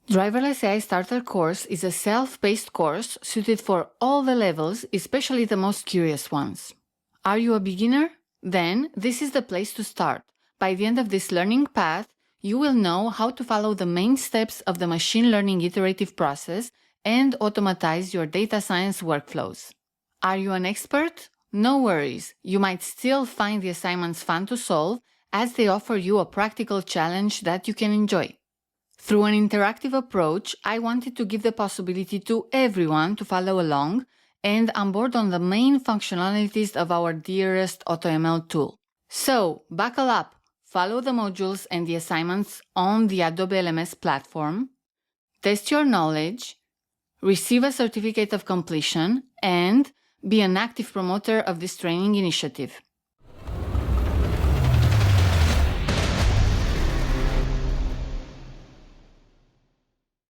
Driverless AI Starter course is a self-paced course suited for all the levels, especially the most curious ones. Are you a beginner? Then this is the place to start. By the end of this learning path, you will know how to follow the main steps of the machine learning iterative process and automatize your data science workflows. Are you an expert? No worries, you might still find the assignments fun to solve as they offer you a practical challenge that you can enjoy. Through an interactive approach, I wanted to give the possibility to everyone to follow along and onboard on the main functionalities of our dearest AutoML tool. So, buckle up, follow the modules and the assignments on the Adobe LMS platform, test your knowledge, receive a certificate of completion, and be an active promoter of this training initiative.